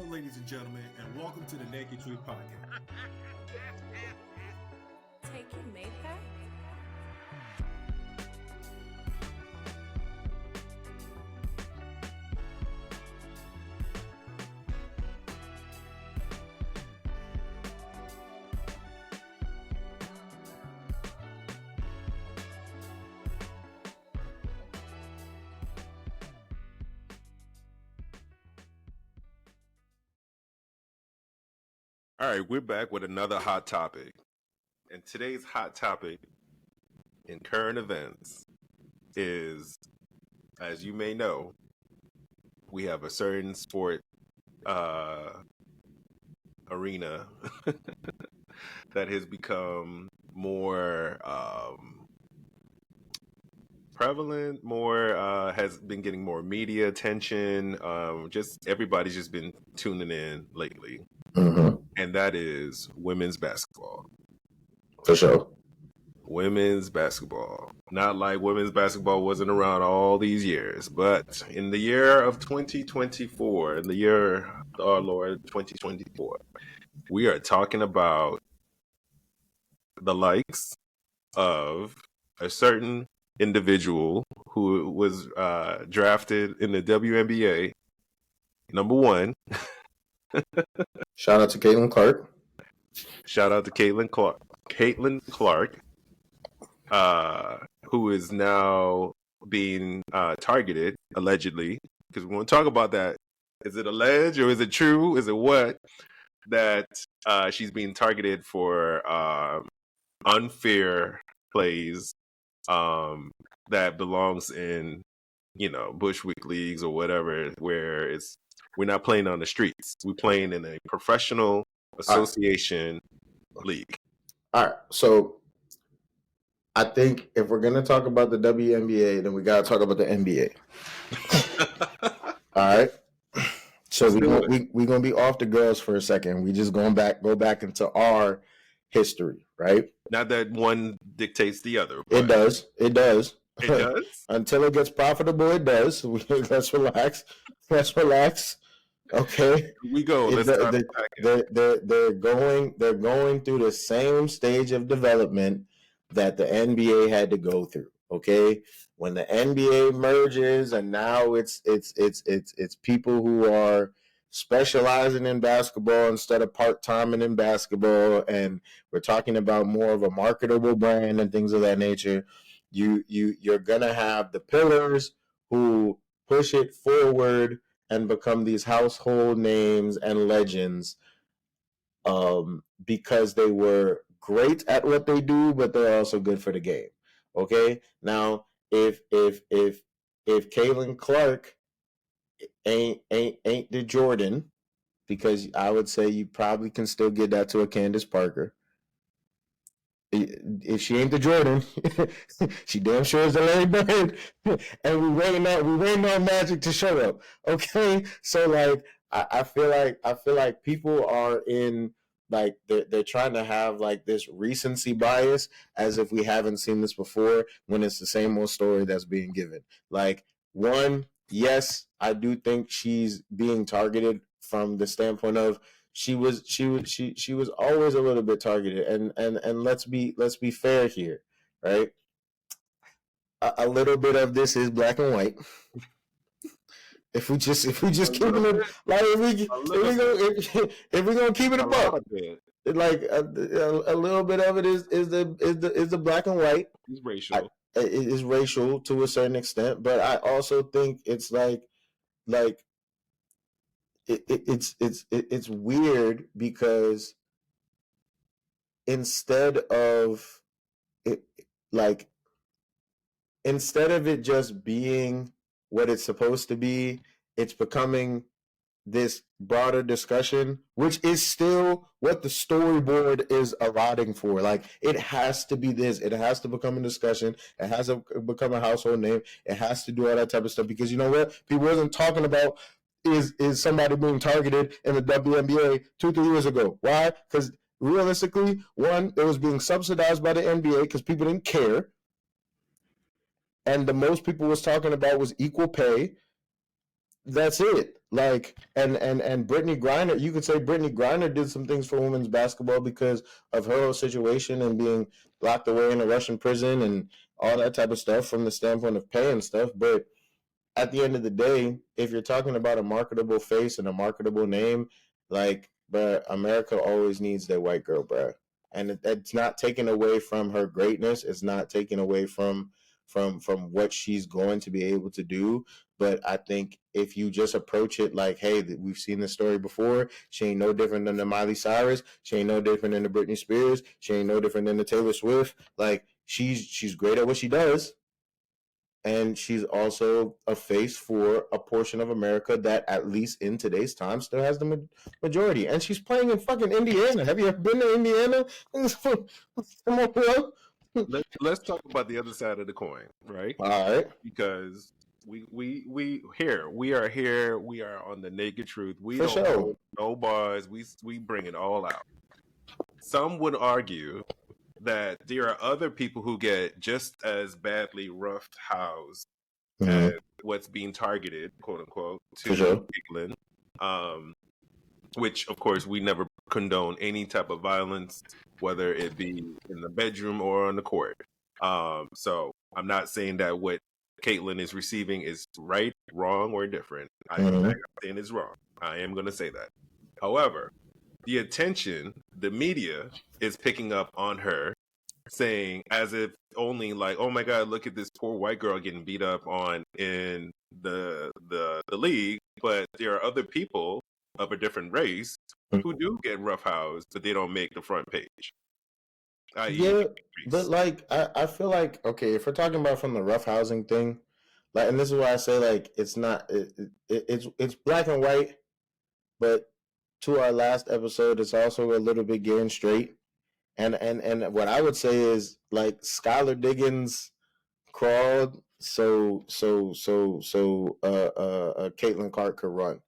ladies and gentlemen, and welcome to the Naked Truth Podcast. Taking makeup? All right, we're back with another hot topic. And today's hot topic in current events is, as you may know, we have a certain sport arena that has become more prevalent, has been getting more media attention. Just everybody's just been tuning in lately. Mm-hmm. And that is women's basketball. For sure. Women's basketball. Not like women's basketball wasn't around all these years, but in the year of 2024, in the year of our Lord 2024, we are talking about the likes of a certain individual who was drafted in the WNBA, number one. Shout out to Caitlyn Clark. Shout out to Caitlyn Clark. Caitlyn Clark, who is now being targeted, allegedly, because we want to talk about that. Is it alleged or is it true? Is it what? That she's being targeted for unfair plays that belongs in, Bushwick leagues or whatever, where we're not playing on the streets. We're playing in a professional association league. All right. So I think if we're going to talk about the WNBA, then we got to talk about the NBA. All right. So we're going to be off the girls for a second. We just go back into our history, right? Not that one dictates the other. It does. It does? Until it gets profitable, it does. Let's relax. Okay, we go. They're going through the same stage of development that the NBA had to go through. Okay, when the NBA merges, and now it's people who are specializing in basketball instead of part-timing in basketball, and we're talking about more of a marketable brand and things of that nature. You're gonna have the pillars who push it forward and become these household names and legends because they were great at what they do, but they're also good for the game. Okay, now if Caitlyn Clark ain't the Jordan, because I would say you probably can still get that to a Candace Parker. If she ain't the Jordan, she damn sure is the Larry Bird, and we waiting on Magic to show up. Okay, so like I feel like people are in like they're trying to have like this recency bias as if we haven't seen this before, when it's the same old story that's being given. Like, one, yes, I do think she's being targeted from the standpoint of she was always a little bit targeted, and let's be fair here, right? A little bit of this is black and white. If we just keeping it like if we gonna keep it above, like a little bit of it is the black and white. It's racial. It is racial to a certain extent, but I also think it's like. It's weird because instead of it just being what it's supposed to be, it's becoming this broader discussion, which is still what the storyboard is allotting for. Like, it has to be this. It has to become a discussion. It has to become a household name. It has to do all that type of stuff, because you know what? People wasn't talking about is somebody being targeted in the WNBA 2-3 years ago. Why? Because realistically, one, it was being subsidized by the NBA because people didn't care. And the most people was talking about was equal pay. That's it. Like and Brittany Griner, you could say Brittany Griner did some things for women's basketball because of her whole situation and being locked away in a Russian prison and all that type of stuff from the standpoint of pay and stuff. But at the end of the day, if you're talking about a marketable face and a marketable name, like, but America always needs that white girl, bruh. And it's not taken away from her greatness. It's not taken away from what she's going to be able to do. But I think if you just approach it like, hey, we've seen this story before. She ain't no different than the Miley Cyrus. She ain't no different than the Britney Spears. She ain't no different than the Taylor Swift. Like, she's great at what she does, and she's also a face for a portion of America that, at least in today's time, still has the majority. And she's playing in fucking Indiana. Have you ever been to Indiana? Come on, bro. Let's talk about the other side of the coin, right? All right. Because we are here. We are on the naked truth. We For don't sure. hold no bars. We bring it all out. Some would argue that there are other people who get just as badly roughed housed as what's being targeted, quote unquote, to sure. Caitlyn. Which, of course, we never condone any type of violence, whether it be in the bedroom or on the court. So I'm not saying that what Caitlyn is receiving is right, wrong, or different. I'm not saying it's wrong. I am going to say that. However, the attention, the media is picking up on her, saying as if only like, oh my God, look at this poor white girl getting beat up on in the league. But there are other people of a different race who do get roughhoused, but they don't make the front page. Yeah, but like I feel like, okay, if we're talking about from the roughhousing thing, like, and this is why I say like it's not it's black and white, but to our last episode, it's also a little bit gay and straight. And what I would say is like Skylar Diggins crawled so Caitlyn Clark could run.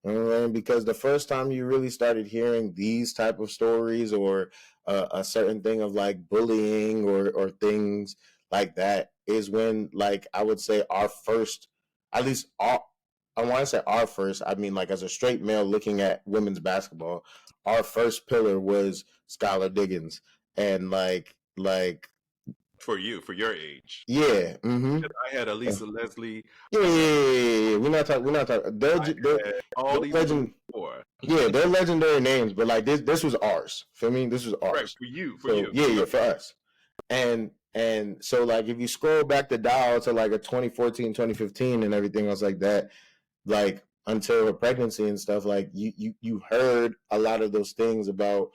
You know what I mean? Because the first time you really started hearing these type of stories, or a certain thing of like bullying or things like that, is when, like, I would say our first, at least I want to say our first, I mean, like, as a straight male looking at women's basketball, our first pillar was Skylar Diggins. And like for your age. Yeah. I had Elisa Leslie. Yeah. We're not talking. They're all these legend. Yeah, they're legendary names, but like this was ours. For me, this was ours. Right, for you. Yeah, for us. And so, like, if you scroll back the dial to like a 2014, 2015 and everything else like that, like until her pregnancy and stuff, like you heard a lot of those things about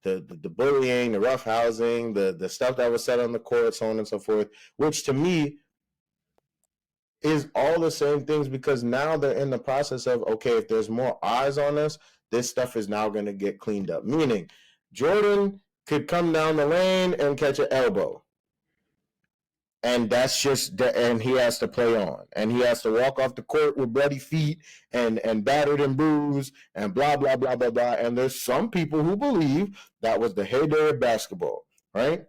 the bullying, the roughhousing, the stuff that was said on the court, so on and so forth, which to me is all the same things, because now they're in the process of, okay, if there's more eyes on us, this stuff is now going to get cleaned up. Meaning, Jordan could come down the lane and catch an elbow. And that's just, and he has to play on. And he has to walk off the court with bloody feet and battered and bruised and blah, blah, blah, blah, blah. And there's some people who believe that was the heyday of basketball, right?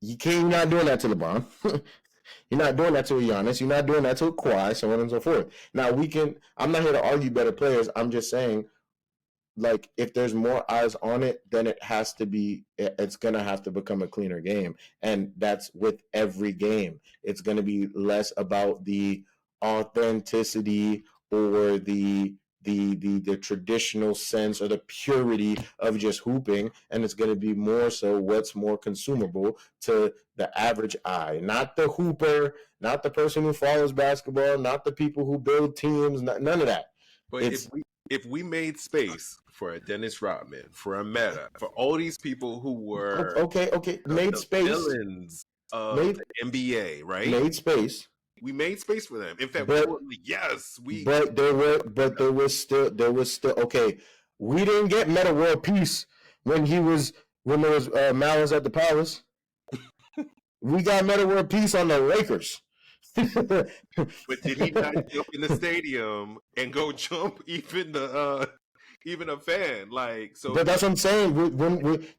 You're not doing that to LeBron. You're not doing that to a Giannis. You're not doing that to a Kawhi, so on and so forth. Now, I'm not here to argue better players. I'm just saying, like, if there's more eyes on it, then it's going to have to become a cleaner game. And that's with every game. It's going to be less about the authenticity or the traditional sense or the purity of just hooping, and it's going to be more so what's more consumable to the average eye. Not the hooper, not the person who follows basketball, not the people who build teams, none of that. But if we made space for a Dennis Rodman, for a Meta, for all these people who were made space, villains of the NBA, right? Made space. We made space for them. In fact, there was still okay. We didn't get Meta World Peace when there was Malice at the Palace. We got Meta World Peace on the Lakers. But did he not jump in the stadium and go jump even a fan? Like, so. But that's what I'm saying.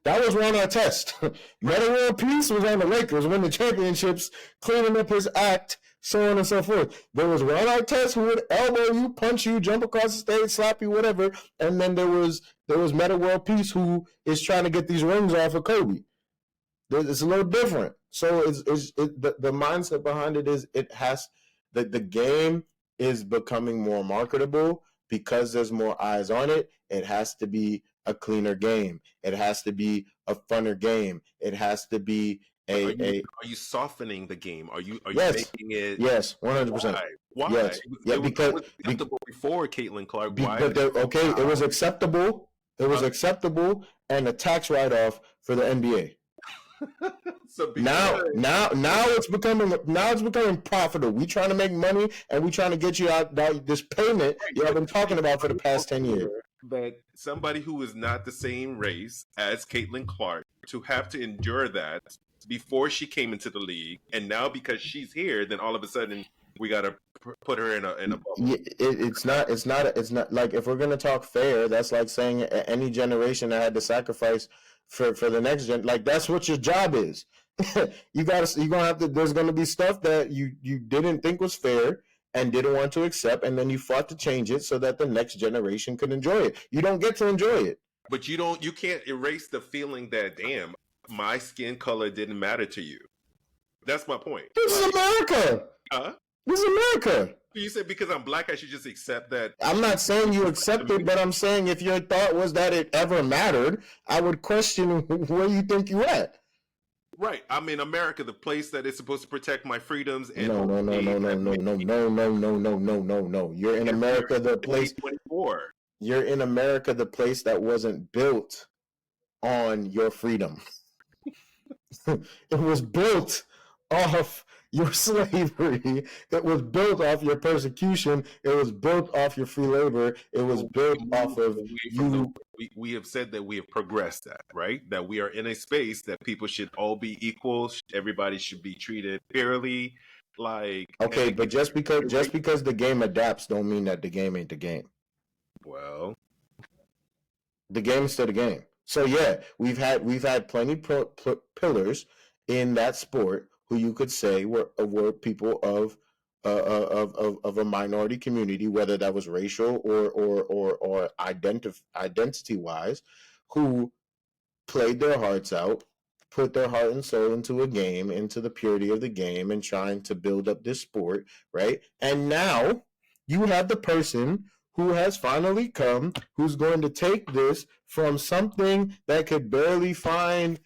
That was on our test. Meta World Peace was on the Lakers winning championships, cleaning up his act so on and so forth. There was Ron Artest who would elbow you, punch you, jump across the stage, slap you, whatever. And then there was Metta World Peace who is trying to get these rings off of Kobe. It's a little different. So the mindset behind it is the game is becoming more marketable because there's more eyes on it. It has to be a cleaner game. It has to be a funner game. It has to be are you softening the game? Are you yes, making it? Yes, 100%. Why? Yes. It was acceptable before Caitlyn Clark. Why? It was acceptable. It was acceptable, and a tax write-off for the NBA. So now it's becoming profitable. We trying to make money, and we trying to get you out this payment you have been talking about for the past 10 years. But somebody who is not the same race as Caitlyn Clark to have to endure that before she came into the league, and now because she's here, then all of a sudden we got to put her in a bubble. It's not like, if we're gonna talk fair, that's like saying any generation that had to sacrifice for the next gen. Like, that's what your job is. You're gonna have to. There's gonna be stuff that you didn't think was fair and didn't want to accept, and then you fought to change it so that the next generation could enjoy it. You don't get to enjoy it, but you can't erase the feeling that, damn, my skin color didn't matter to you. That's my point. This is America. Huh? This is America. You said because I'm black, I should just accept that. I'm not saying you accept it, but I'm saying if your thought was that it ever mattered, I would question where you think you at. Right. I'm in America, the place that is supposed to protect my freedoms. And no. You're in America, the place. You're in America, the place that wasn't built on your freedom. It was built off your slavery. It was built off your persecution. It was built off your free labor. It was built off of you. We have said that we have progressed that, right? That we are in a space that people should all be equal. Everybody should be treated fairly. Like, okay, but just because the game adapts don't mean that the game ain't the game. Well, the game is still the game. So yeah, we've had plenty pillars in that sport who you could say were people of a minority community, whether that was racial or identity wise, who played their hearts out, put their heart and soul into a game, into the purity of the game, and trying to build up this sport, right? And now you have the person who has finally come, who's going to take this from something that could barely find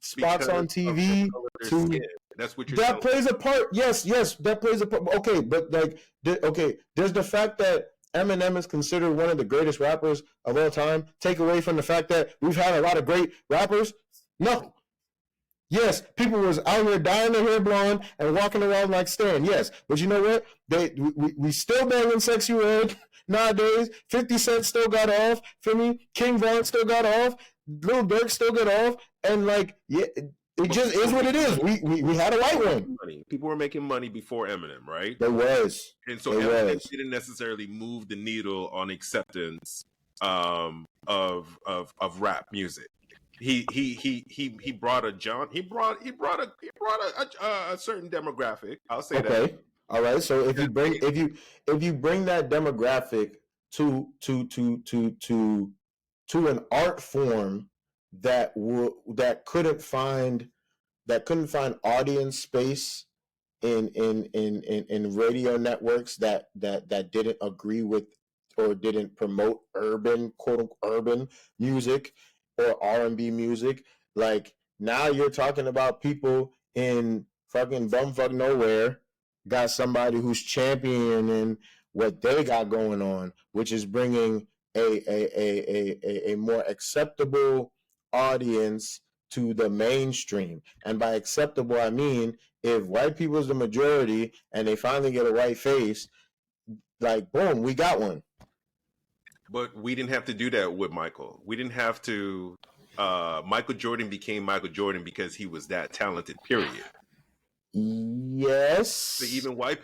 spots on TV to skin. That's what you're that plays a part. Yes, that plays a part. Okay, but there's the fact that Eminem is considered one of the greatest rappers of all time. Take away from the fact that we've had a lot of great rappers. No. Yes, people was out here dyeing their hair blonde and walking around like Stan. Yes, but you know what? We still banging Sexy Red nowadays. 50 Cent still got off. For me, King Von still got off. Lil Durk still got off. And like, yeah, it just is what it is. We had a white one. People were making money before Eminem, right? There was. And so Eminem didn't necessarily move the needle on acceptance of rap music. He brought a certain demographic. I'll say that. Okay. All right. So if you bring that demographic to an art form that couldn't find audience space in radio networks that didn't agree with or didn't promote urban, quote unquote, urban music or R&B music, like, now you're talking about people in fucking bumfuck nowhere got somebody who's championing what they got going on, which is bringing a more acceptable audience to the mainstream. And by acceptable, I mean, if white people is the majority and they finally get a white face, like, boom, we got one. But we didn't have to do that with Michael. We didn't have to. Michael Jordan became Michael Jordan because he was that talented, period. Yes. So even white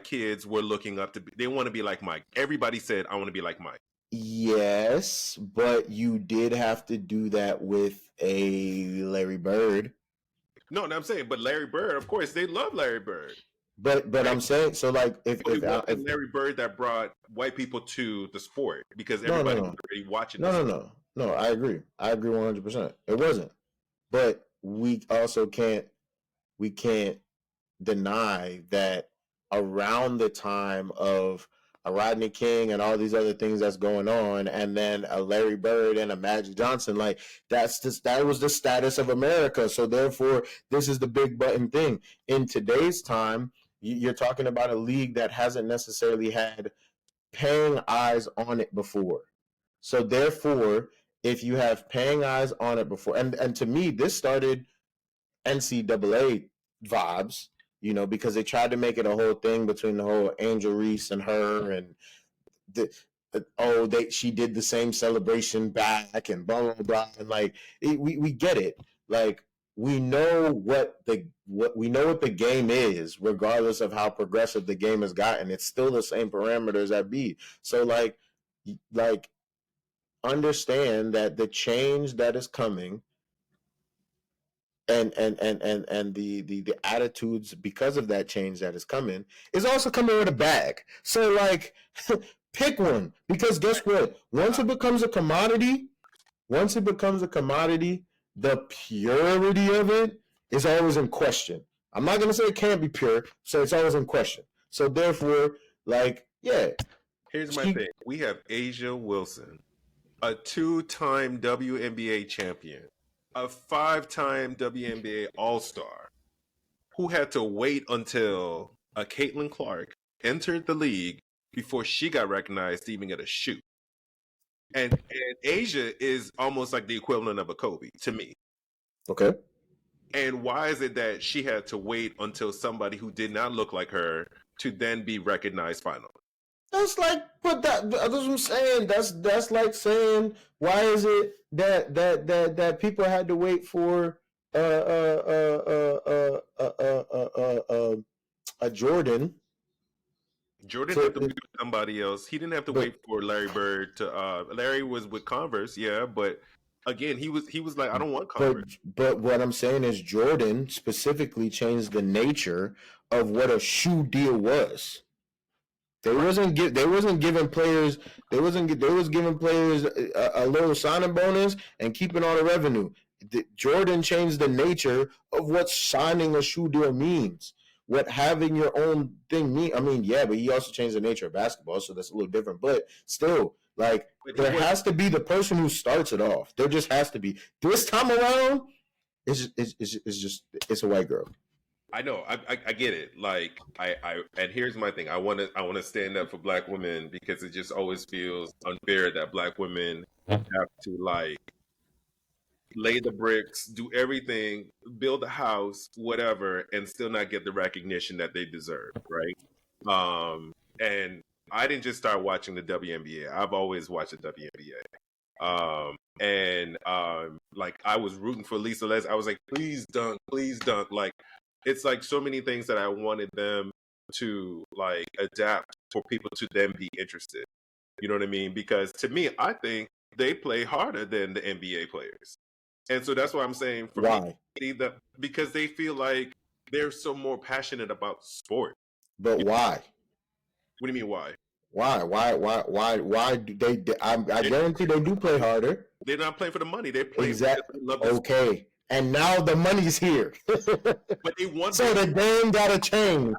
kids were looking up to, they want to be like Mike. Everybody said, I want to be like Mike. Yes, but you did have to do that with a Larry Bird. No, I'm saying, but Larry Bird, of course, they love Larry Bird. But I'm saying, so like It if wasn't Larry Bird that brought white people to the sport because no everybody was already watching no the no sport. no no I agree 100%. It wasn't, but we also can't deny that around the time of a Rodney King and all these other things that's going on, and then a Larry Bird and a Magic Johnson, like that was the status of America. So therefore, this is the big button thing. In today's time, you're talking about a league that hasn't necessarily had paying eyes on it before. So therefore, if you have paying eyes on it before, and to me, this started NCAA vibes, because they tried to make it a whole thing between the whole Angel Reese and her, and she did the same celebration back and blah blah blah, and like we get it, like we know what the game is, regardless of how progressive the game has gotten. It's still the same parameters that be. So like understand that the change that is coming and the attitudes because of that change that is coming is also coming with a bag. So like pick one, because guess what? Once it becomes a commodity, the purity of it is always in question. I'm not gonna say it can't be pure, so it's always in question. So therefore, like, yeah. Here's my thing. We have Asia Wilson, a 2-time WNBA champion, a 5-time WNBA All-Star, who had to wait until a Caitlyn Clark entered the league before she got recognized to even get a shoot. And Asia is almost like the equivalent of a Kobe to me. Okay. And why is it that she had to wait until somebody who did not look like her to then be recognized finally? That's like, but that's what I'm saying. That's like saying, why is it that people had to wait for a Jordan? Jordan had to wait for somebody else. He didn't have to wait for Larry Bird to. Larry was with Converse, yeah, but again, he was like, I don't want Converse. But what I'm saying is, Jordan specifically changed the nature of what a shoe deal was. They wasn't giving players a little signing bonus and keeping all the revenue. Jordan changed the nature of what signing a shoe deal means. What having your own thing mean. I mean, yeah, but he also changed the nature of basketball, so that's a little different. But still, like, there has to be the person who starts it off. There just has to be. This time around, it's a white girl. I know, I get it. Like, and here's my thing. I want to stand up for Black women, because it just always feels unfair that Black women have to like lay the bricks, do everything, build a house, whatever, and still not get the recognition that they deserve, right? And I didn't just start watching the WNBA. I've always watched the WNBA. Like, I was rooting for Lisa Les. I was like, please dunk. Like, it's like so many things that I wanted them to like adapt for people to then be interested. You know what I mean? Because to me, I think they play harder than the NBA players. And so that's why I'm saying, for me, because they feel like they're so more passionate about sport. But why? What do you mean, why? Why do they? I guarantee they do play harder. They're not playing for the money. They're playing exactly. For the okay. And now the money's here. But they want. So the game gotta change.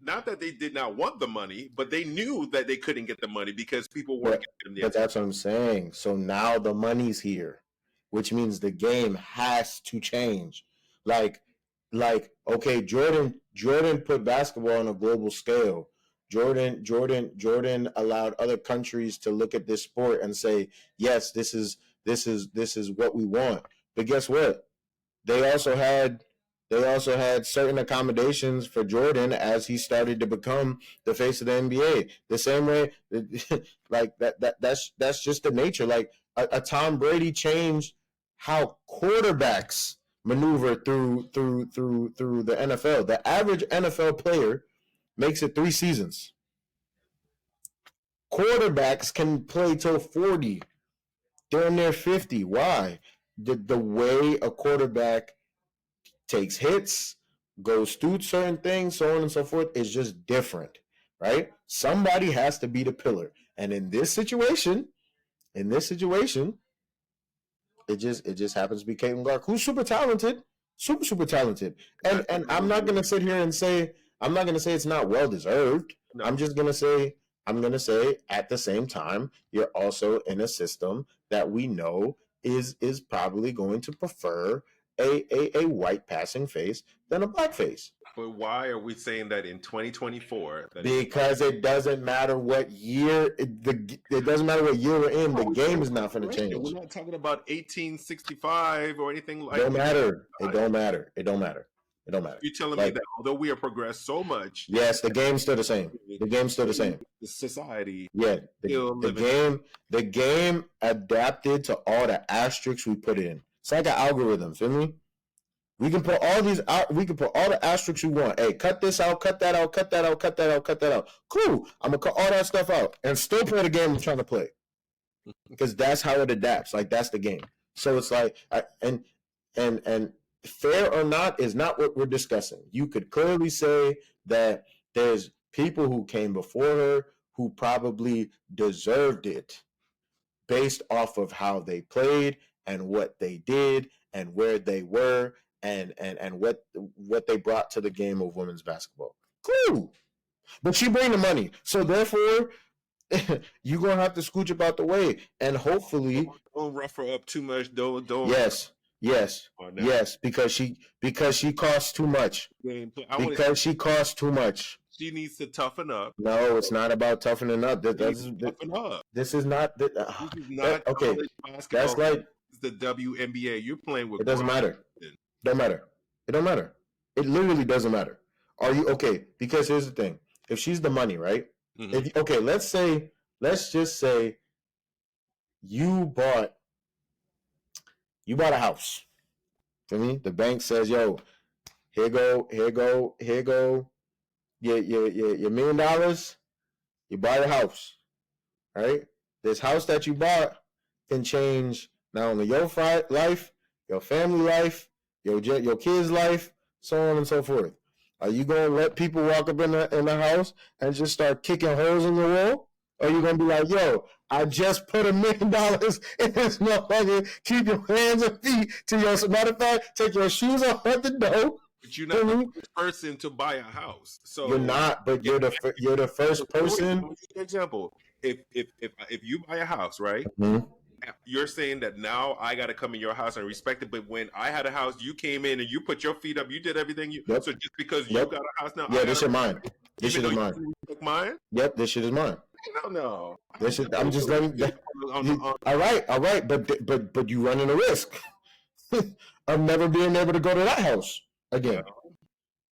Not that they did not want the money, but they knew that they couldn't get the money because people weren't getting the But that's what I'm saying. So now the money's here, which means the game has to change. Like, okay, Jordan put basketball on a global scale. Jordan allowed other countries to look at this sport and say, yes, this is what we want. But guess what? They also had certain accommodations for Jordan as he started to become the face of the NBA. The same way, like that's just the nature. Like a Tom Brady changed how quarterbacks maneuver through the NFL. The average NFL player makes it 3 seasons. Quarterbacks can play till 40. They're near 50. Why? The way a quarterback takes hits, goes through certain things, so on and so forth, is just different, right? Somebody has to be the pillar. And in this situation, it just happens to be Caitlyn Clark, who's super talented, super talented. And I'm not gonna sit here and say it's not well deserved. No. I'm gonna say at the same time, you're also in a system that we know is probably going to prefer a white passing face than a black face. But why are we saying that in 2024? Because it doesn't matter what year it doesn't matter what year we're in. The game is not going to change. We're not talking about 1865 or anything like that. It don't matter. It don't matter. It don't matter. It don't matter. You're telling me that although we have progressed so much, yes, the game's still the same. The game's still the same. The society, yeah, the game adapted to all the asterisks we put in. It's like an algorithm. Feel me? We can put all these out. We can put all the asterisks we want. Hey, cut this out, cut that out, cut that out, cut that out, cut that out. Cool. I'm gonna cut all that stuff out and still play the game I'm trying to play, because that's how it adapts. Like, that's the game. So it's like, and fair or not is not what we're discussing. You could clearly say that there's people who came before her who probably deserved it based off of how they played and what they did and where they were and what they brought to the game of women's basketball. Cool. But she bring the money. So therefore, you're going to have to scooch about the way. And hopefully... Don't rough her up too much. Don't. Yes, because she costs too much. She costs too much. She needs to toughen up. No, it's not about toughening up. This is not okay. That's like the WNBA. You're playing with. It doesn't matter. Don't matter. It don't matter. It literally doesn't matter. Are you okay? Because here's the thing. If she's the money, right? Mm-hmm. Let's just say you bought a house. For me, the bank says, "Yo, here go. Your $1 million. You buy a house, right? This house that you bought can change not only your life, your family life, your kids' life, so on and so forth. Are you gonna let people walk up in the house and just start kicking holes in the wall? Or are you gonna be like, yo, I just put $1 million in this motherfucker. Keep your hands and feet to your. Matter of fact, take your shoes off at the door. But you're not the first person to buy a house. So you're not. But you're the first person. For example, if you buy a house, right? Mm-hmm. You're saying that now I got to come in your house and respect it. But when I had a house, you came in and you put your feet up. You did everything. So just because you got a house now, this is mine. This shit is mine. Mine? Yep, this shit is mine. No. I'm just letting. All right, but you running a risk of never being able to go to that house again.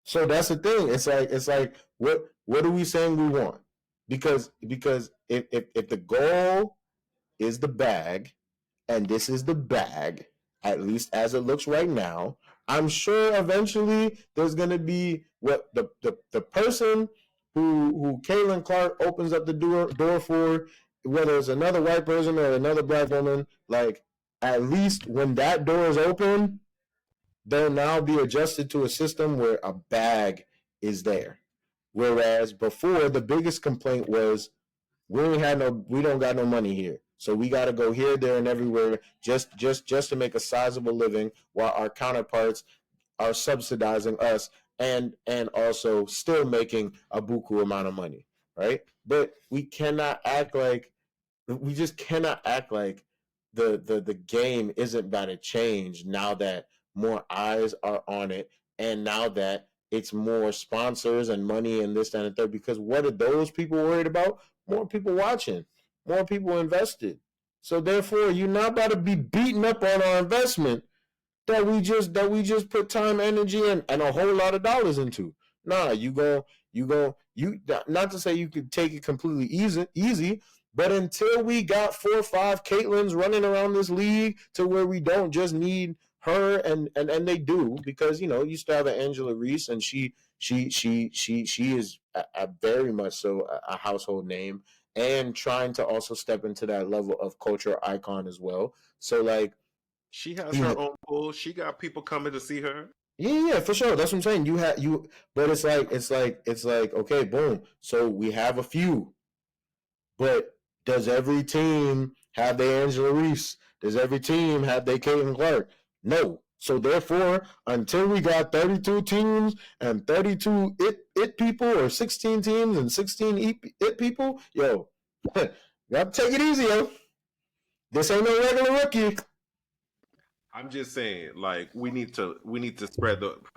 So that's the thing. It's like what are we saying we want? Because if the goal is the bag, and this is the bag, at least as it looks right now, I'm sure eventually there's gonna be what the person who Caitlyn Clark opens up the door for, whether it's another white person or another black woman, like, at least when that door is open, they'll now be adjusted to a system where a bag is there. Whereas before, the biggest complaint was we don't got no money here. So we got to go here, there, and everywhere just to make a sizable living, while our counterparts are subsidizing us and also still making a buku amount of money, right? But we cannot act like the game isn't about to change now that more eyes are on it, and now that it's more sponsors and money and this, that, and third. Because what are those people worried about? More people watching, more people invested. So therefore, you're not about to be beating up on our investment that we just put time, energy, and a whole lot of dollars into. Nah, you not to say you could take it completely easy, but until we got 4 or 5 Caitlyns running around this league to where we don't just need her, and they do, because you still have an Angela Reese, and she is a very much so a household name, and trying to also step into that level of culture icon as well. So like, she has her own pool. She got people coming to see her. Yeah, for sure. That's what I'm saying. But it's like, okay, boom. So we have a few, but does every team have their Angela Reese? Does every team have their Caitlyn Clark? No. So therefore, until we got 32 teams and 32 it people, or 16 teams and 16 it people, yo, gotta take it easy, yo. This ain't no regular rookie. I'm just saying, like we need to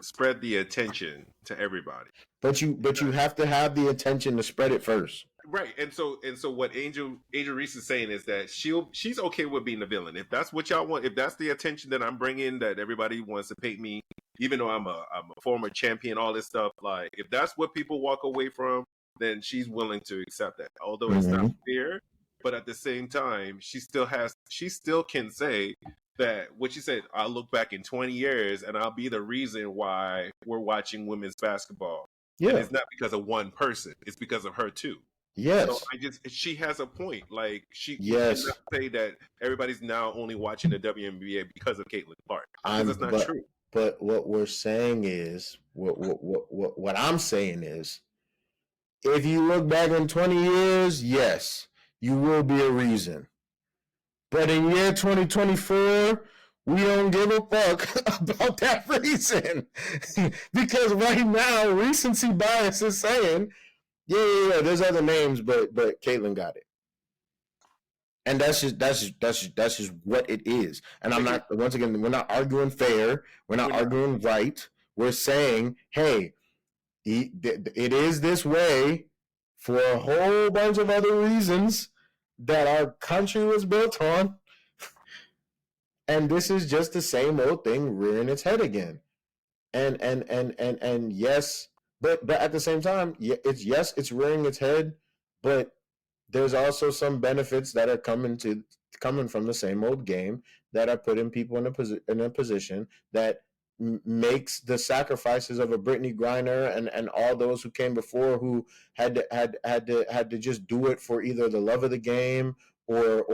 spread the attention to everybody. But you have to have the attention to spread it first. Right, and so what Angel Reese is saying is that she's okay with being the villain. If that's what y'all want, if that's the attention that I'm bringing, that everybody wants to paint me, even though I'm a former champion, all this stuff. Like if that's what people walk away from, then she's willing to accept that. Although it's not fair, but at the same time, she still can say that what she said. I'll look back in 20 years and I'll be the reason why we're watching women's basketball. Yeah. And it's not because of one person; it's because of her too. Yes. So she has a point. Like she Yes. cannot say that everybody's now only watching the WNBA because of Caitlyn Clark. Because that's not true. But what we're saying is, what I'm saying is, if you look back in 20 years, yes, you will be a reason. But in year 2024, we don't give a fuck about that reason. Because right now, recency bias is saying, yeah, there's other names, but Caitlyn got it. And that's just what it is. And I'm not, once again, we're not arguing fair. We're not arguing right. We're saying, hey, it is this way for a whole bunch of other reasons that our country was built on. And this is just the same old thing rearing its head again. And yes, but at the same time, it's rearing its head, but there's also some benefits that are coming from the same old game that are putting people in a position that makes the sacrifices of a Brittany Griner and all those who came before, who had to just do it for either the love of the game or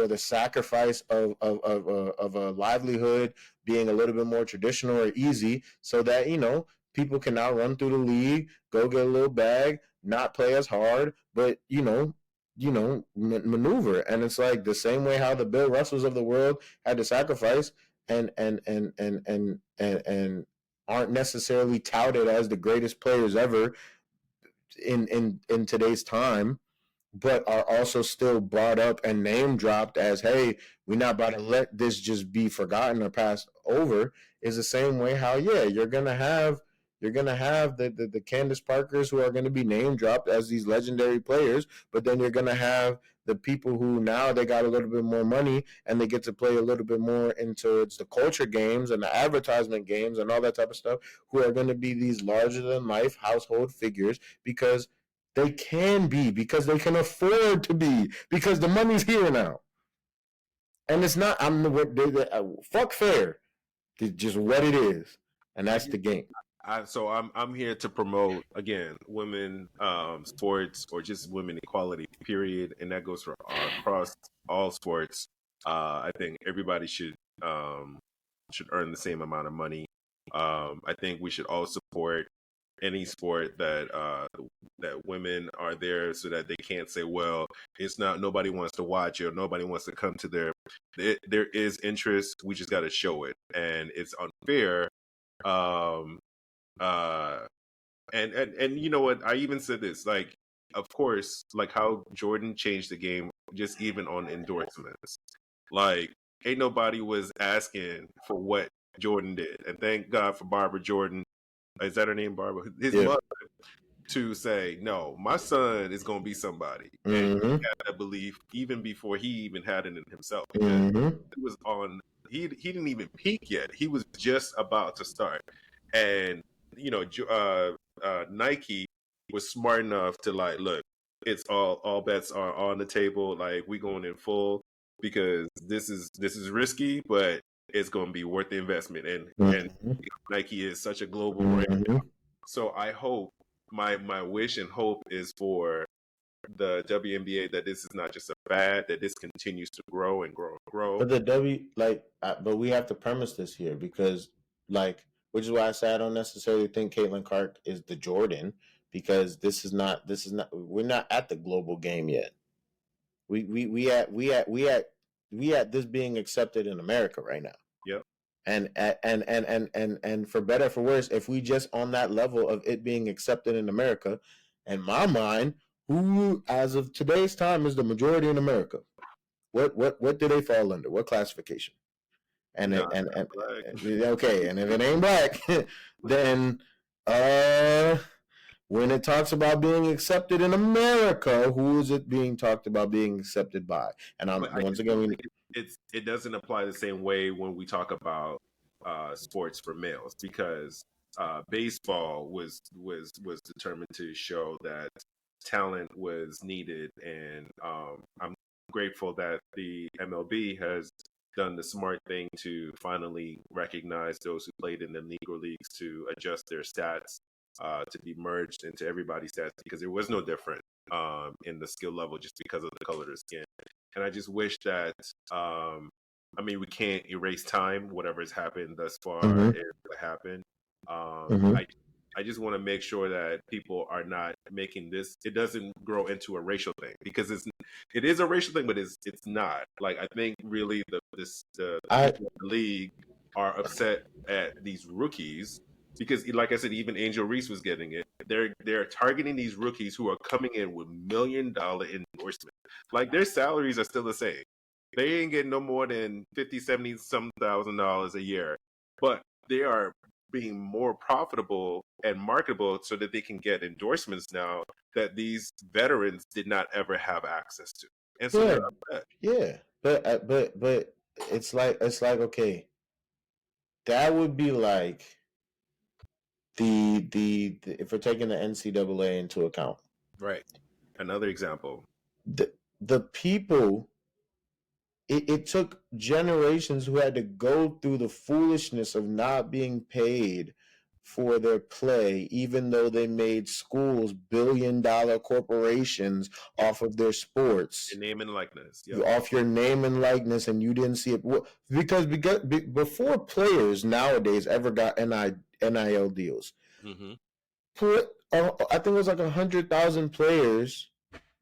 the sacrifice of a livelihood being a little bit more traditional or easy, so that people can now run through the league, go get a little bag, not play as hard, but maneuver. And it's like the same way how the Bill Russells of the world had to sacrifice and aren't necessarily touted as the greatest players ever in today's time, but are also still brought up and name dropped as, hey, we're not about to let this just be forgotten or passed over, is the same way how, you're gonna have the Candace Parkers who are going to be name dropped as these legendary players, but then you're going to have the people who now they got a little bit more money and they get to play a little bit more into the culture games and the advertisement games and all that type of stuff, who are going to be these larger than life household figures because they can be, because they can afford to be, because the money's here now. And it's not, fuck fair. It's just what it is. And that's the game. So I'm here to promote, again, women sports, or just women equality, period, and that goes for across all sports. I think everybody should earn the same amount of money. I think we should all support any sport that women are there, so that they can't say, well, it's not, nobody wants to watch it or nobody wants to come to there is interest. We just got to show it, and it's unfair. And you know what? I even said this, like, of course, like how Jordan changed the game, just even on endorsements. Like, ain't nobody was asking for what Jordan did, and thank God for Barbara Jordan. Is that her name, Barbara? His mother, to say, no, my son is going to be somebody. And he had that belief even before he even had it in himself. Because it was he didn't even peak yet. He was just about to start. And, Nike was smart enough to, like, look, it's all bets are on the table. Like, we going in full because this is risky, but it's going to be worth the investment. And Nike is such a global brand. So I hope, my wish and hope is for the WNBA that this is not just a fad, that this continues to grow and grow and grow. But but we have to premise this here because, which is why I say I don't necessarily think Caitlyn Clark is the Jordan, because we're not at the global game yet. We at this being accepted in America right now. Yep. And for better or for worse, if we just on that level of it being accepted in America, in my mind, who as of today's time is the majority in America? What do they fall under? What classification? And okay, and if it ain't black, then when it talks about being accepted in America, who is it being talked about being accepted by? And once again, it doesn't apply the same way when we talk about sports for males, because baseball was determined to show that talent was needed, and I'm grateful that the MLB has done the smart thing to finally recognize those who played in the Negro Leagues, to adjust their stats to be merged into everybody's stats, because there was no difference in the skill level just because of the color of the skin. And I just wish that, we can't erase time. Whatever has happened thus far, it happened. I just want to make sure that people are not making this, it doesn't grow into a racial thing, because it is a racial thing, but it's not. Like, I think really the league are upset at these rookies, because like I said, even Angel Reese was getting it. They're targeting these rookies who are coming in with $1 million endorsements. Like, their salaries are still the same. They ain't getting no more than 50, 70 some $1,000s a year, but they are being more profitable and marketable so that they can get endorsements now that these veterans did not ever have access to. And so they're upset. Yeah, but it's like okay, that would be like the if we're taking the NCAA into account, right? Another example. The people. It took generations who had to go through the foolishness of not being paid for their play, even though they made schools billion-dollar corporations off of their sports. Your name and likeness. Yep. Off your name and likeness, and you didn't see it. Because before players nowadays ever got NIL deals, I think it was like 100,000 players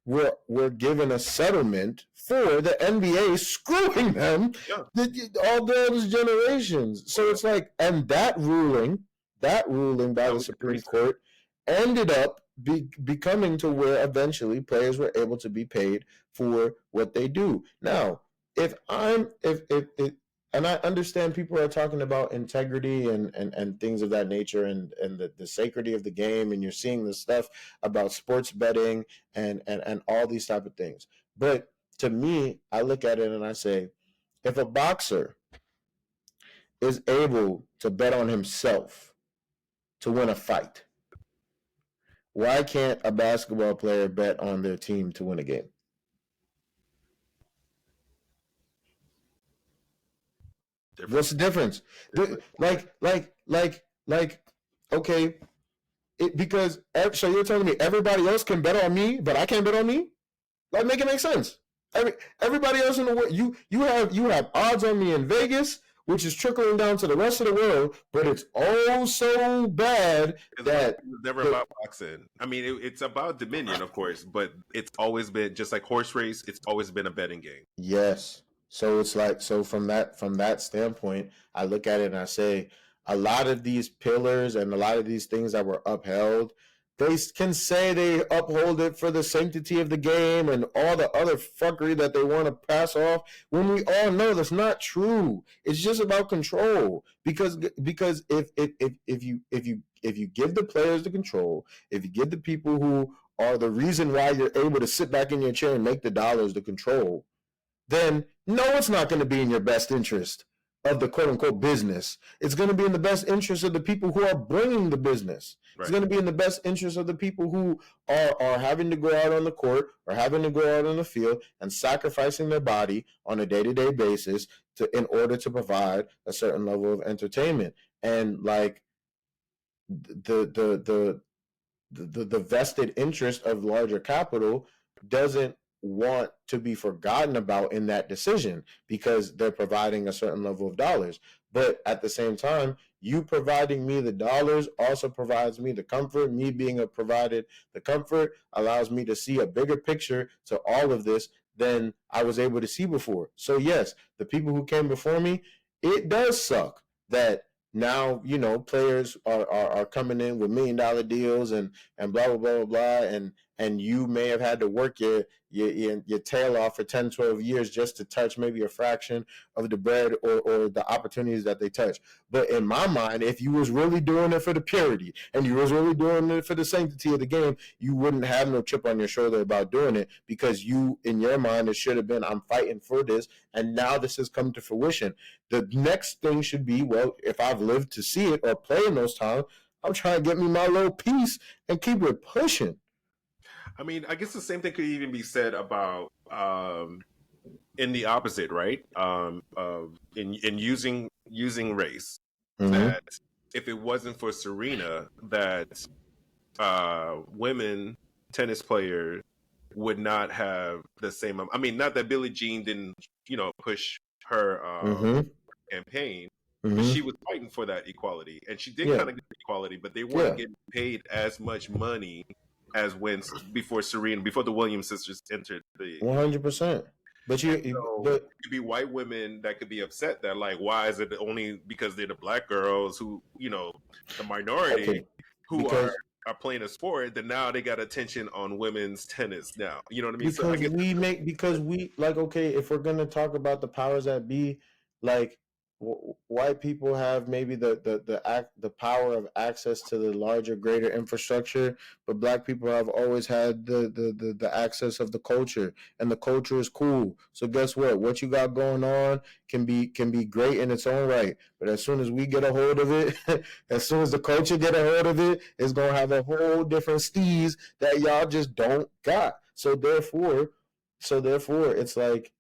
were given a settlement for the NBA screwing them all those generations. So it's like, and that ruling by the Supreme Court ended up becoming to where eventually players were able to be paid for what they do. Now, if and I understand people are talking about integrity and things of that nature and the sacredity of the game, and you're seeing the stuff about sports betting and all these type of things. But to me, I look at it and I say, if a boxer is able to bet on himself to win a fight, why can't a basketball player bet on their team to win a game? What's the difference? Okay, because so you're telling me everybody else can bet on me, but I can't bet on me? Like, make it make sense. Everybody else in the world, you have odds on me in Vegas, which is trickling down to the rest of the world, but it's oh so bad that it's never about boxing. I mean, it's about dominion, of course, but it's always been just like horse race. It's always been a betting game. Yes. So it's like, so from that standpoint, I look at it and I say, a lot of these pillars and a lot of these things that were upheld, they can say they uphold it for the sanctity of the game and all the other fuckery that they want to pass off, when we all know that's not true. It's just about control. Because if you give the players the control, if you give the people who are the reason why you're able to sit back in your chair and make the dollars the control, then no, it's not going to be in your best interest of the quote-unquote business. It's going to be in the best interest of the people who are bringing the business. Right. It's going to be in the best interest of the people who are having to go out on the court or having to go out on the field and sacrificing their body on a day-to-day basis in order to provide a certain level of entertainment. And like the vested interest of larger capital doesn't want to be forgotten about in that decision because they're providing a certain level of dollars. But at the same time, you providing me the dollars also provides me the comfort. Me being provided the comfort allows me to see a bigger picture to all of this than I was able to see before. So yes, the people who came before me, it does suck that now, players are coming in with $1 million deals and blah blah blah blah blah, and you may have had to work your tail off for 10, 12 years just to touch maybe a fraction of the bread or the opportunities that they touch. But in my mind, if you was really doing it for the purity and you was really doing it for the sanctity of the game, you wouldn't have no chip on your shoulder about doing it, because you, in your mind, it should have been, I'm fighting for this, and now this has come to fruition. The next thing should be, well, if I've lived to see it or play in those times, I'm trying to get me my little piece and keep it pushing. I mean, I guess the same thing could even be said about in the opposite, right? In using race, that if it wasn't for Serena, that women tennis players would not have the same. I mean, not that Billie Jean didn't, push her campaign, but she was fighting for that equality, and she did kind of get equality, but they weren't getting paid as much money as before the Williams sisters entered the 100%. But it could be white women that could be upset that, like, why is it only because they're the black girls who, the minority who are playing a sport, that now they got attention on women's tennis now. You know what I mean? Because if we're gonna talk about the powers that be, like, white people have maybe the power of access to the larger, greater infrastructure, but black people have always had the access of the culture, and the culture is cool. So guess what you got going on can be great in its own right, but as soon as we get a hold of it, as soon as the culture get a hold of it, it's gonna have a whole different steez that y'all just don't got. So therefore it's like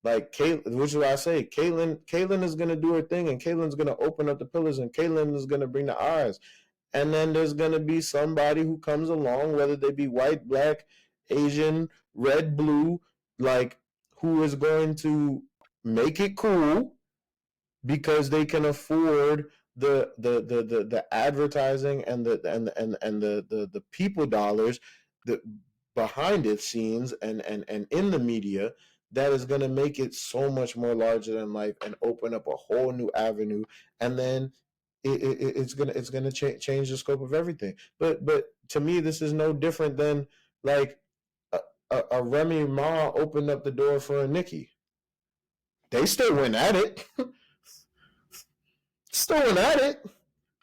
Caitlyn, which is why I say Caitlyn is gonna do her thing, and Caitlyn's gonna open up the pillars, and Caitlyn is gonna bring the eyes. And then there's gonna be somebody who comes along, whether they be white, black, Asian, red, blue, like, who is going to make it cool because they can afford the advertising and the people dollars that behind its scenes and in the media, that is going to make it so much more larger than life and open up a whole new avenue. And then it's gonna change the scope of everything. But to me, this is no different than, like, a Remy Ma opened up the door for a Nikki. They still went at it.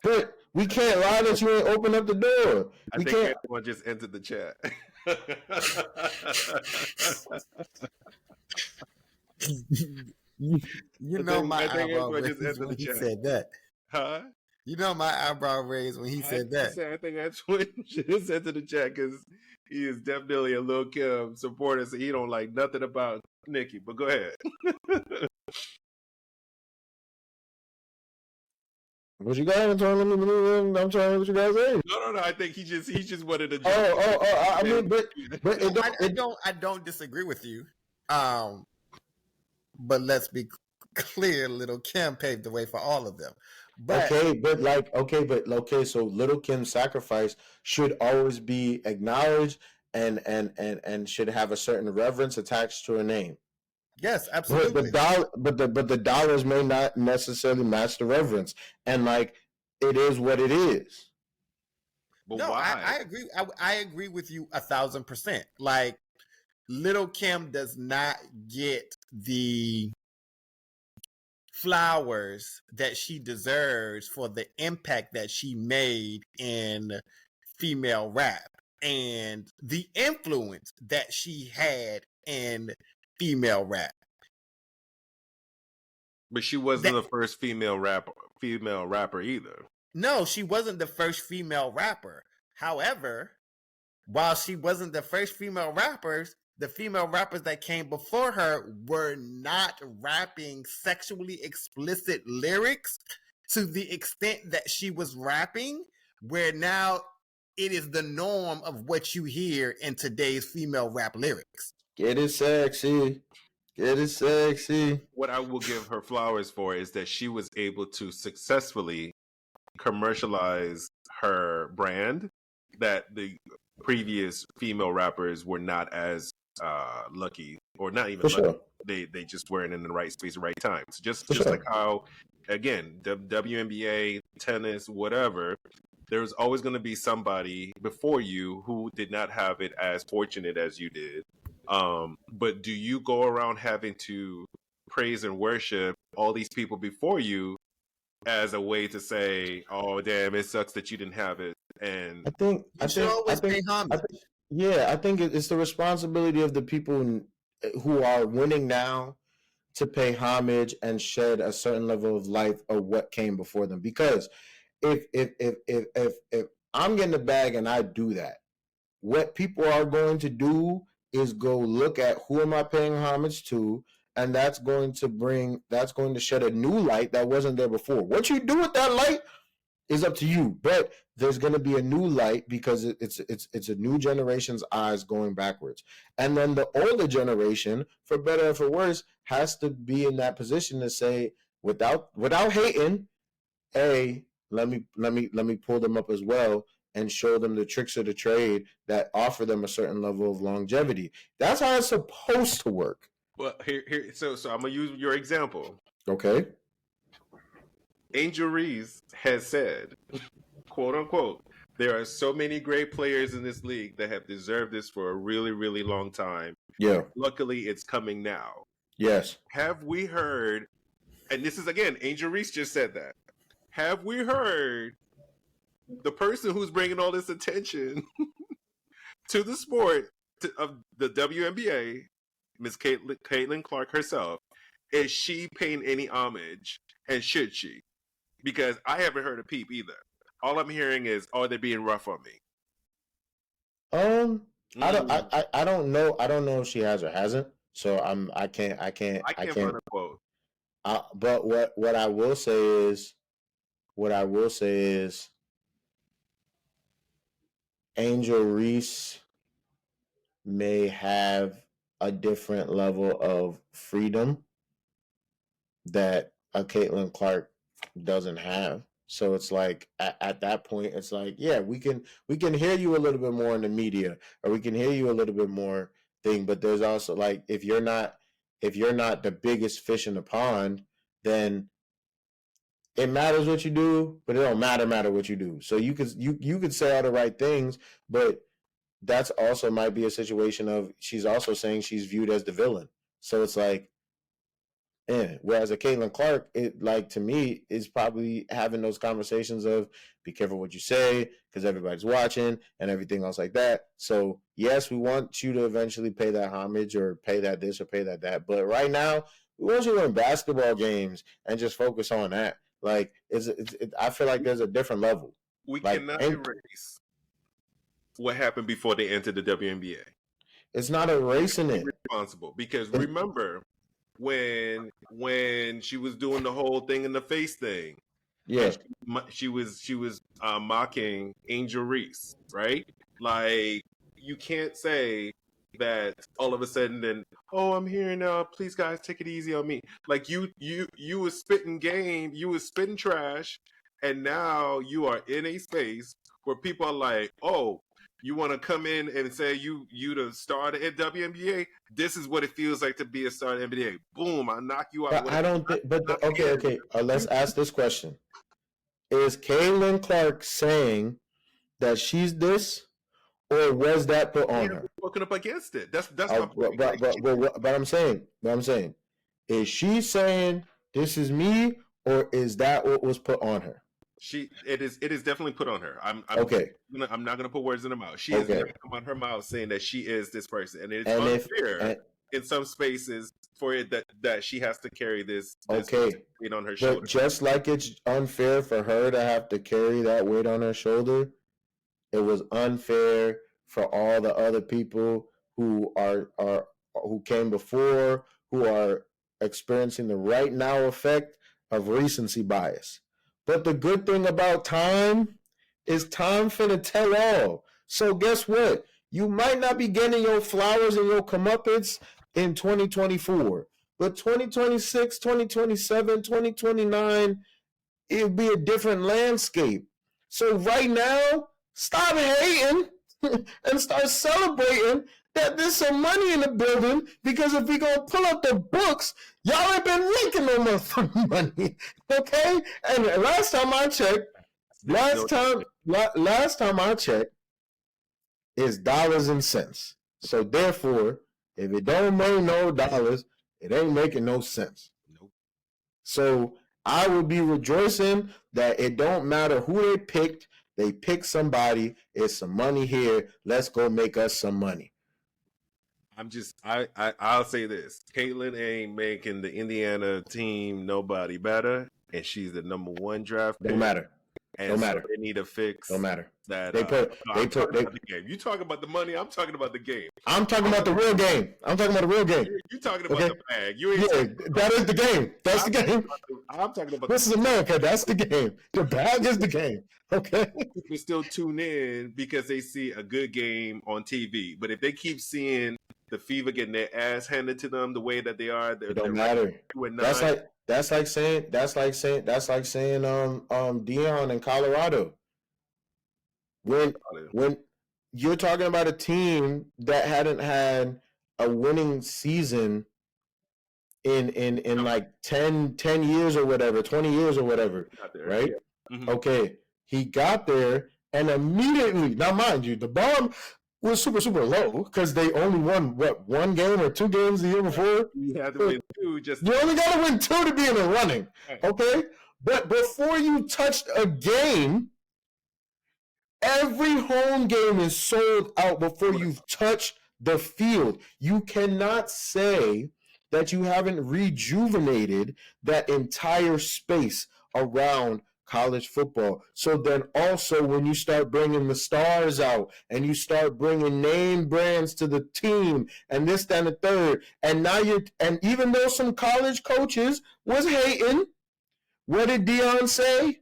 But we can't lie that you ain't open up the door. I think everyone just entered the chat. My eyebrow raised when he said that. Huh? My eyebrow raised when he said that. I think Antoine just entered the chat because he is definitely a Lil Kim supporter, so he don't like nothing about Nikki. But go ahead. What you got? I'm trying what you guys say. No. I think he just wanted to. I mean, but I don't disagree with you. But let's be clear, Little Kim paved the way for all of them. But so Little Kim's sacrifice should always be acknowledged and should have a certain reverence attached to her name. Yes, absolutely. But the dollars may not necessarily match the reverence, and, like, it is what it is. But no, why? I agree. I agree with you 1,000%. Like, Little Kim does not get the flowers that she deserves for the impact that she made in female rap and the influence that she had in female rap. But she wasn't the first female rapper either. No, she wasn't the first female rapper. However, while she wasn't the first female rappers, the female rappers that came before her were not rapping sexually explicit lyrics to the extent that she was rapping, where now it is the norm of what you hear in today's female rap lyrics. Get it sexy. Get it sexy. What I will give her flowers for is that she was able to successfully commercialize her brand that the previous female rappers were not as lucky, or not even lucky. Sure. They just weren't in the right space at the right time. So just sure. Like how, again, WNBA, tennis, whatever, there's always going to be somebody before you who did not have it as fortunate as you did. But do you go around having to praise and worship all these people before you as a way to say, "Oh, damn, it sucks that you didn't have it"? And I think it's the responsibility of the people who are winning now to pay homage and shed a certain level of light of what came before them. Because if I'm getting the bag and I do that, what people are going to do is go look at who am I paying homage to, and that's going to shed a new light that wasn't there before. What you do with that light is up to you, but there's going to be a new light because it's a new generation's eyes going backwards. And then the older generation, for better or for worse, has to be in that position to say, without hating, hey, let me pull them up as well and show them the tricks of the trade that offer them a certain level of longevity. That's how it's supposed to work. Well, so I'm gonna use your example. Okay. Angel Reese has said, quote unquote, there are so many great players in this league that have deserved this for a really, really long time. Yeah. Luckily, it's coming now. Yes. Have we heard, and this is, again, Angel Reese just said that. Have we heard the person who's bringing all this attention to the sport of the WNBA, Miss Caitlyn Clark herself, is she paying any homage, and should she? Because I haven't heard a peep either. All I'm hearing is, "Oh, they're being rough on me." I don't know. I don't know if she has or hasn't. So I can't find a quote. But what I will say is, Angel Reese may have a different level of freedom that a Caitlyn Clark doesn't have. So it's like at that point, it's like, yeah, we can hear you a little bit more in the media, or we can hear you a little bit more thing. But there's also, like, if you're not the biggest fish in the pond, then it matters what you do, but it don't matter what you do. So you could say all the right things, but that's also might be a situation of she's also saying she's viewed as the villain. So it's like, whereas a Caitlyn Clark, it, like, to me, is probably having those conversations of be careful what you say because everybody's watching and everything else like that. So yes, we want you to eventually pay that homage or pay that this or pay that, but right now we want you to win basketball games and just focus on that. Like, I feel like there's a different level. We cannot erase what happened before they entered the WNBA. It's not erasing it. Responsible, because remember when she was doing the whole thing in the face thing, yeah, she was mocking Angel Reese, right? Like, you can't say that all of a sudden, then, "Oh, I'm here now, please guys take it easy on me." Like, you was spitting game, you was spitting trash, and now you are in a space where people are like, "Oh, you want to come in and say you the star at WNBA? This is what it feels like to be a star at NBA." Boom, I knock you out. But I don't think. But okay. Let's ask this question: is Caitlyn Clark saying that she's this, or was that put on her? Looking up against it. That's but I'm saying, is she saying this is me, or is that what was put on her? It is definitely put on her. I'm okay. I'm not gonna put words in her mouth. She has never come on her mouth saying that she is this person, and it's unfair in some spaces for it that she has to carry this weight on her shoulder. But just like it's unfair for her to have to carry that weight on her shoulder, it was unfair for all the other people who came before, who are experiencing the right now effect of recency bias. But the good thing about time It's time for the tell all. So guess what? You might not be getting your flowers and your comeuppance in 2024, but 2026, 2027, 2029, it'll be a different landscape. So right now, stop hating and start celebrating that there's some money in the building, because if we gonna pull up the books, y'all ain't been making no motherfucking money. Okay? And last time I checked, is dollars and cents. So therefore, if it don't make no dollars, it ain't making no sense. Nope. So I would be rejoicing that it don't matter who they picked. They picked somebody. It's some money here. Let's go make us some money. I'll say this. Caitlyn ain't making the Indiana team nobody better, and she's the number 1 draft pick. Don't matter. And don't matter. They need a fix. Don't matter. That they put the game. You talking about the money? I'm talking about the game. I'm talking about the real game. I'm talking about the real game. You talking about the bag? That is the game. That's the game. I'm talking about. This is America. That's the game. The bag is the game. Okay. People still tune in because they see a good game on TV, but if they keep seeing the Fever getting their ass handed to them the way that they are, it don't matter. That's like saying Dion in Colorado. When you're talking about a team that hadn't had a winning season in like 10 years or whatever, 20 years or whatever, right? Yeah. Mm-hmm. Okay, he got there and immediately, now mind you, the bomb was super, super low because they only won, one game or 2 games the year before? You had to win 2. You only got to win 2 to be in the running, okay? But before you touched a game, every home game is sold out before you've touched the field. You cannot say that you haven't rejuvenated that entire space around college football. So then also when you start bringing the stars out and you start bringing name brands to the team and this, that, and the third, and now and even though some college coaches was hating, what did Dion say?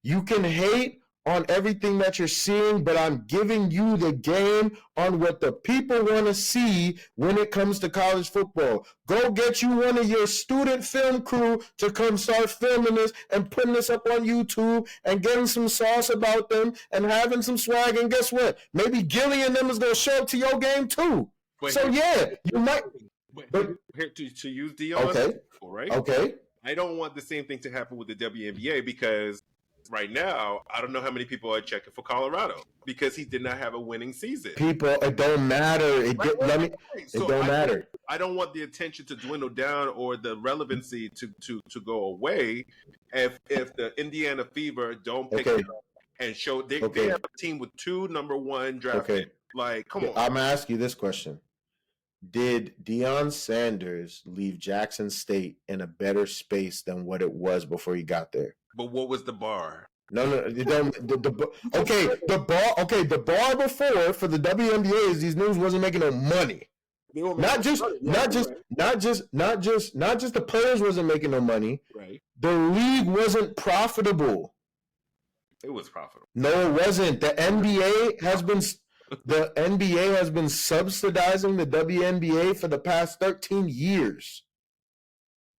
You can hate on everything that you're seeing, but I'm giving you the game on what the people want to see when it comes to college football. Go get you one of your student film crew to come start filming this and putting this up on YouTube and getting some sauce about them and having some swag. And guess what? Maybe Gilly and them is going to show up to your game too. So yeah, you might. But here to use Dion, okay, right? Okay. I don't want the same thing to happen with the WNBA because right now, I don't know how many people are checking for Colorado because he did not have a winning season. People, it don't matter. It don't matter. I don't want the attention to dwindle down or the relevancy to go away if the Indiana Fever don't pick it up and show they have a team with 2 number 1 draft picks. Like, come on. I'm gonna ask you this question. Did Deion Sanders leave Jackson State in a better space than what it was before he got there? But what was the bar? No. The bar before for the WNBA is these news wasn't making no money. Not just the players wasn't making no money. Right. The league wasn't profitable. It was profitable. No, it wasn't. The NBA has been subsidizing the WNBA for the past 13 years.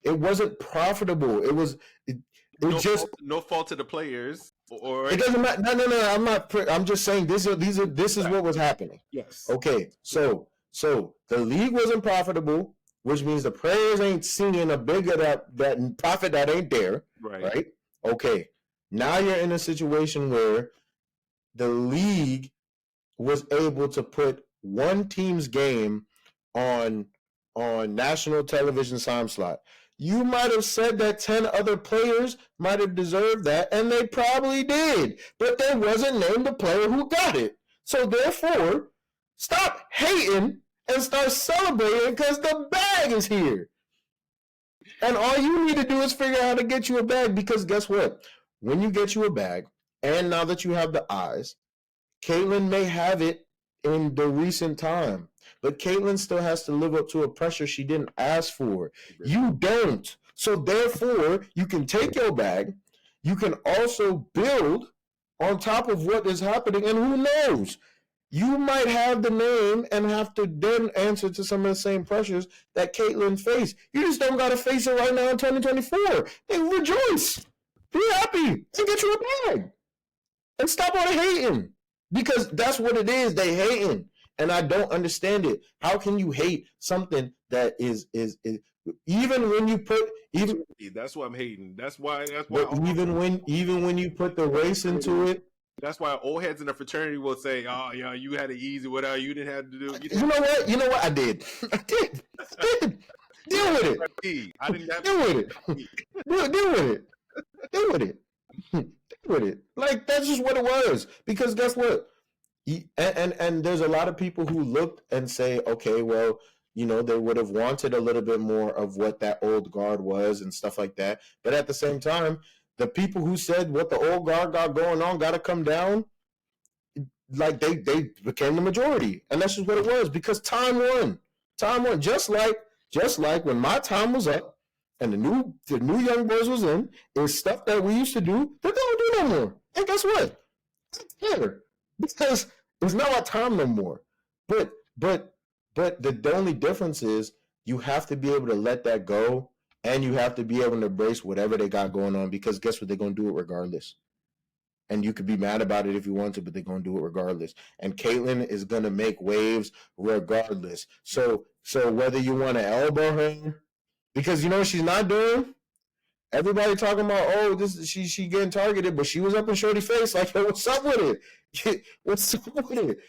It wasn't profitable. It was no fault to the players. Or it doesn't matter. No. I'm just saying this is what was happening. Yes. Okay. So the league wasn't profitable, which means the players ain't seeing a bigger that profit that ain't there. Right. Okay. Now you're in a situation where the league was able to put one team's game on national television time slot. You might have said that 10 other players might have deserved that, and they probably did, but there wasn't named the player who got it. So therefore, stop hating and start celebrating because the bag is here. And all you need to do is figure out how to get you a bag, because guess what? When you get you a bag, and now that you have the eyes, Caitlyn may have it in the recent time. But Caitlyn still has to live up to a pressure she didn't ask for. You don't. So therefore, you can take your bag. You can also build on top of what is happening. And who knows? You might have the name and have to then answer to some of the same pressures that Caitlyn faced. You just don't got to face it right now in 2024. They rejoice. Be happy and get you a bag. And stop all the hating. Because that's what it is. They hating. And I don't understand it. How can you hate something that is even when you put that's why I'm hating. That's why even when you put the race into it. That's why old heads in the fraternity will say, "Oh, yeah, you had it easy. Whatever you didn't have to do." You know what? You know what? I did. Deal with it. I didn't have deal with it. Deal with it. Deal with it. Deal with it. Like that's just what it was. Because guess what? And there's a lot of people who looked and say, okay, well, you know, they would have wanted a little bit more of what that old guard was and stuff like that. But at the same time, the people who said what the old guard got going on got to come down, like they became the majority. And that's just what it was because time won. Time won. Just like when my time was up and the new young boys was in, is stuff that we used to do, they don't do no more. And guess what? Yeah, because it's not our time no more. But the only difference is you have to be able to let that go. And you have to be able to embrace whatever they got going on because guess what? They're going to do it regardless. And you could be mad about it if you want to, but they're going to do it regardless. And Caitlyn is going to make waves regardless. So whether you want to elbow her, because you know what she's not doing? Everybody talking about, oh, she getting targeted, but she was up in Shorty face like, hey, what's up with it? What's up with it?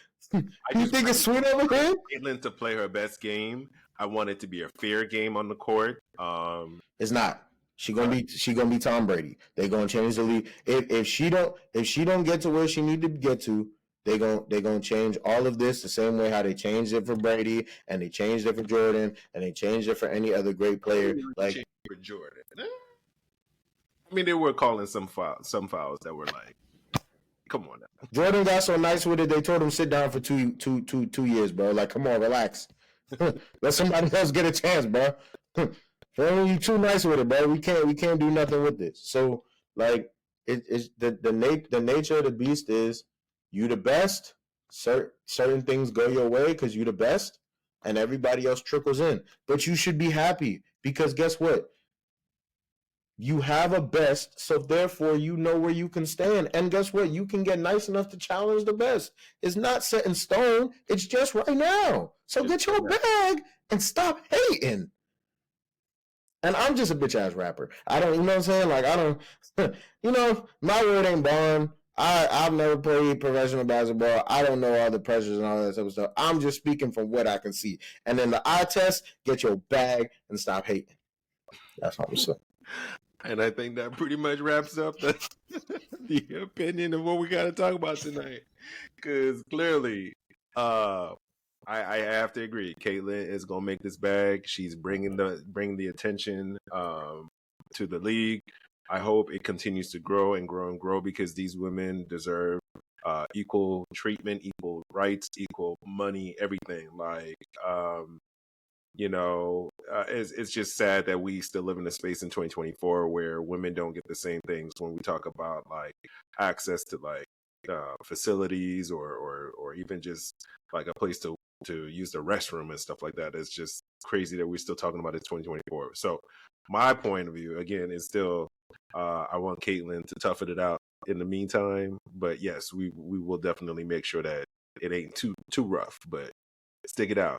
You think it's sweet over here? Caitlyn to play her best game. I want it to be a fair game on the court. It's not. She gonna be Tom Brady. They gonna change the league. If she don't get to where she need to get to, they gonna change all of this the same way how they changed it for Brady and they changed it for Jordan and they changed it for any other great player. Like for Jordan. I mean, they were calling some fouls that were like, come on now. Jordan got so nice with it. They told him sit down for two years, bro. Like, come on, relax. Let somebody else get a chance, bro. You too nice with it, bro. We can't do nothing with this. So, like, it's the nature of the beast is you the best. Certain things go your way because you the best, and everybody else trickles in. But you should be happy because guess what? You have a best, so therefore you know where you can stand. And guess what? You can get nice enough to challenge the best. It's not set in stone. It's just right now. So get your bag and stop hating. And I'm just a bitch-ass rapper. I don't, you know what I'm saying? Like, I don't, you know, my word ain't bond. I've never played professional basketball. I don't know all the pressures and all that type of stuff. I'm just speaking from what I can see. And then the eye test, get your bag and stop hating. That's what I'm saying. And I think that pretty much wraps up the opinion of what we got to talk about tonight. Because clearly, I have to agree. Caitlyn is gonna make this bag. She's bringing the attention to the league. I hope it continues to grow and grow and grow because these women deserve equal treatment, equal rights, equal money, everything. Like, you know, it's just sad that we still live in a space in 2024 where women don't get the same things when we talk about like access to like facilities or even just like a place to use the restroom and stuff like that. It's just crazy that we're still talking about it in 2024. So my point of view again is still I want Caitlyn to toughen it out in the meantime, but yes, we will definitely make sure that it ain't too rough, but stick it out.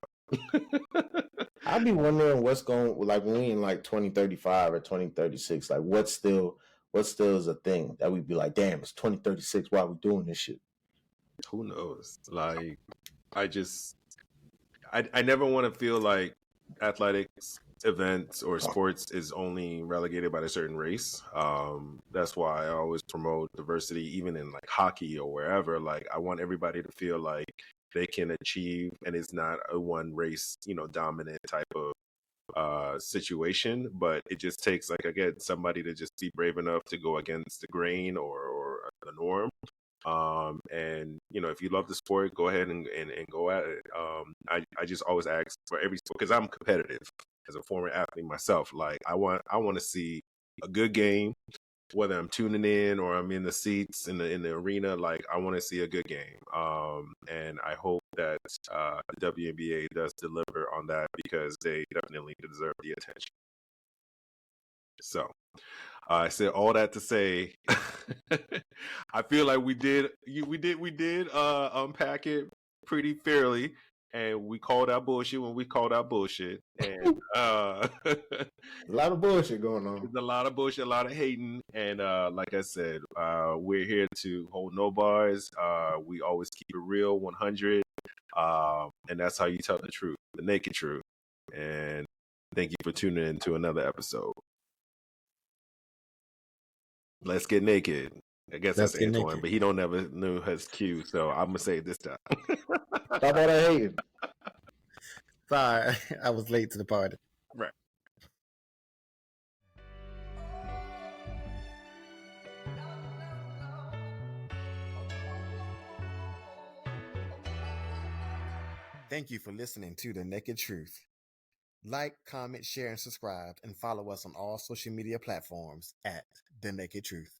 I'd be wondering what's going, like when we in like 2035 or 2036, like what still is a thing that we'd be like, damn, it's 2036, why are we doing this shit? Who knows? Like, I never want to feel like athletics events or sports is only relegated by a certain race. That's why I always promote diversity, even in like hockey or wherever. Like, I want everybody to feel like they can achieve, and it's not a one race, you know, dominant type of situation. But it just takes, like, again, somebody to just be brave enough to go against the grain or the norm. And you know, if you love the sport, go ahead and go at it. I just always ask for every sport because I'm competitive as a former athlete myself. Like, I want to see a good game. whether I'm tuning in or I'm in the seats in the arena, like I want to see a good game. And I hope that the WNBA does deliver on that because they definitely deserve the attention. So I said all that to say, I feel like we did unpack it pretty fairly, and we called out bullshit when we called out bullshit, and a lot of bullshit going on. There's a lot of bullshit, a lot of hating, and like I said, we're here to hold no bars. We always keep it real, 100, and that's how you tell the truth, the naked truth. And thank you for tuning in to another episode. Let's get naked. I guess that's Antoine, but he don't never know his cue, so I'm gonna say it this time. Stop all that hating. Sorry, I was late to the party. Right. Thank you for listening to The Naked Truth. Like, comment, share, and subscribe, and follow us on all social media platforms at The Naked Truth.